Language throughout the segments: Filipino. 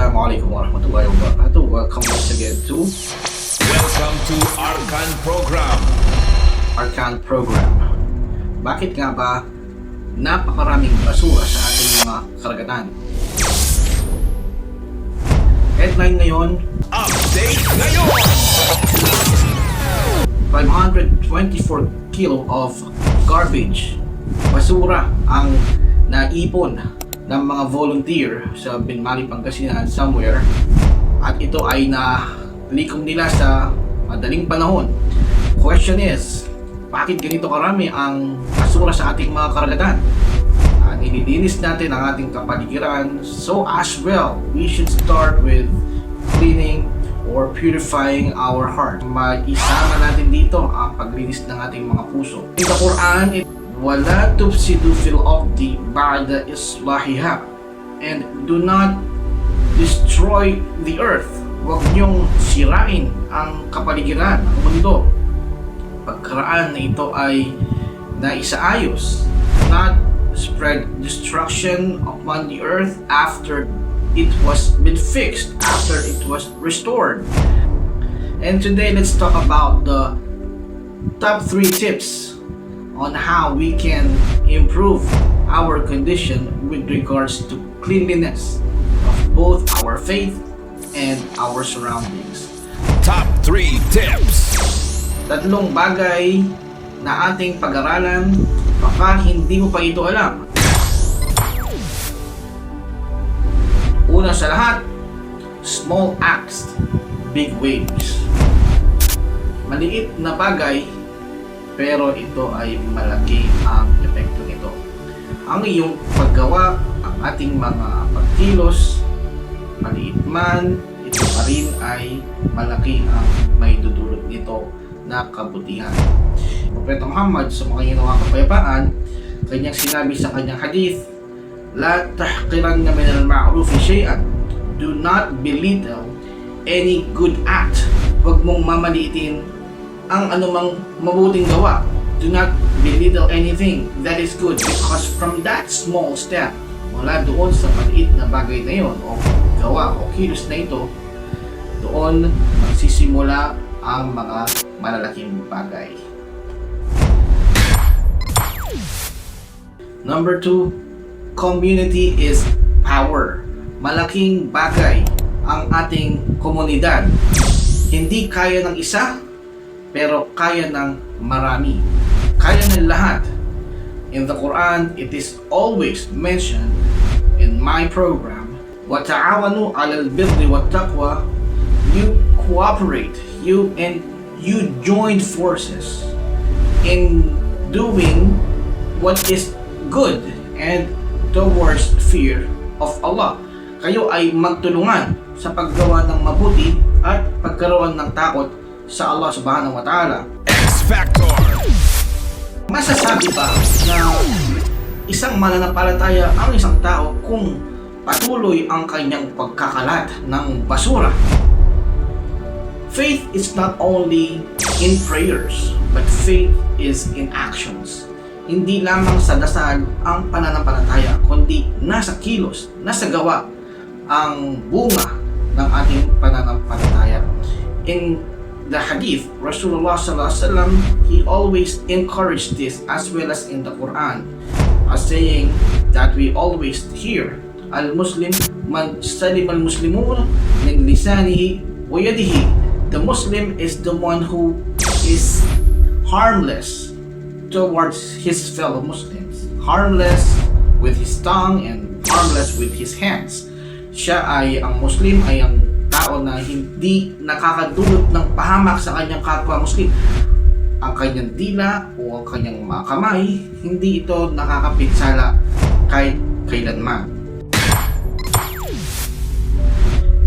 Assalamualaikum warahmatullahi wabarakatuh. Welcome once again to Welcome to Arkan Program. Arkan Program. Bakit nga ba napakaraming basura sa ating mga karagatan? Headline ngayon, Update ngayon! 524 kilo of garbage, basura ang naipon ng mga volunteer sa Binmali, Pangasinan somewhere, at ito ay nalikom nila sa madaling panahon. Question is, bakit ganito karami ang basura sa ating mga karagatan? Nililinis natin ang ating kapaligiran, so as well, we should start with cleaning or purifying our heart. Mag-isama natin dito ang paglinis ng ating mga puso. In the Quran, wala tufsidu fil ardi ba'da islahiha, and do not destroy the earth. Huwag niyong sirain ang kapaligiran, ang mundo. Pagkaraan na ito ay naisaayos, not spread destruction upon the earth after it was been fixed, after it was restored. And today, let's talk about the top 3 tips on how we can improve our condition with regards to cleanliness of both our faith and our surroundings. Top 3 tips. Tatlong bagay na ating pag-aralan, baka hindi mo pa ito alam. Una sa lahat, small acts, big waves. Maliit na bagay, pero ito ay malaki ang epekto nito. Ang iyong paggawa, ang ating mga pagkilos, maliit man, ito pa rin ay malaki ang may dudulot nito na kabutihan. Propeta Muhammad sa mga ginawa kapayapaan, kanyang sinabi sa kanyang hadith, La tahqiranna min al-ma'rufi shay'an. Do not belittle any good act. Huwag mong mamaliitin ang anumang mabuting gawa. Do not belittle anything that is good, because from that small step, mula doon sa maliit na bagay na yon o gawa o kilos na ito, doon magsisimula ang mga malalaking bagay. Number 2, community is power. Malaking bagay ang ating komunidad. Hindi kaya ng isa, pero kaya ng marami. Kaya ng lahat. In the Quran, it is always mentioned in my program, وَتَعَوَنُوا عَلَى الْبِرِّ وَالتَّقْوَى. You cooperate, you join forces in doing what is good and towards fear of Allah. Kayo ay magtulungan sa paggawa ng mabuti at pagkaroon ng takot sa Allah subhanahu wa ta'ala. X Factor. Masasabi ba na isang mananampalataya ang isang tao kung patuloy ang kanyang pagkakalat ng basura? Faith is not only in prayers, but faith is in actions. Hindi lamang sa dasal ang pananampalataya, kundi nasa kilos, nasa gawa ang bunga ng ating pananampalataya. In the hadith, Rasulullah SAW, he always encouraged this, as well as in the Quran, as saying that we always hear, Al-Muslim man salim al-Muslimun min lisanihi wa yadihi. The Muslim is the one who is harmless towards his fellow Muslims, harmless with his tongue and harmless with his hands. Siya ay, ang Muslim ay ang tao na hindi nakakadulot ng pahamak sa kanyang kapwa Muslim. Ang kanyang dila o ang kanyang mga kamay, hindi ito nakakapinsala kahit kailanman.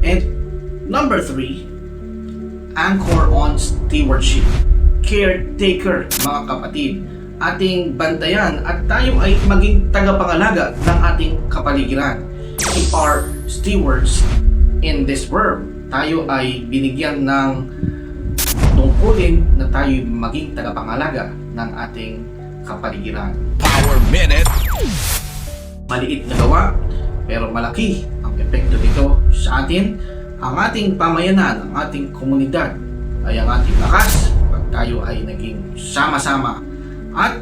And number 3, anchor on stewardship. Caretaker, mga kapatid. Ating bantayan at tayo ay maging tagapangalaga ng ating kapaligiran. We are stewards in this world. Tayo ay binigyan ng tungkulin na tayo maging tagapangalaga ng ating kapaligiran. Power Minute. Maliit na gawa, pero malaki ang epekto nito sa atin, ang ating pamayanan, ang ating komunidad ay ang ating lakas pag tayo ay naging sama-sama at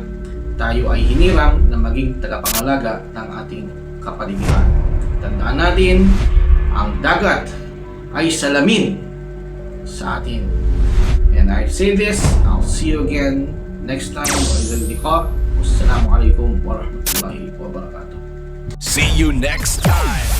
tayo ay hinirang na maging tagapangalaga ng ating kapaligiran. Tandaan natin, ang dagat ay salamin sa atin. And I say this, I'll see you again next time. Wassalamualaikum warahmatullahi wabarakatuh. See you next time.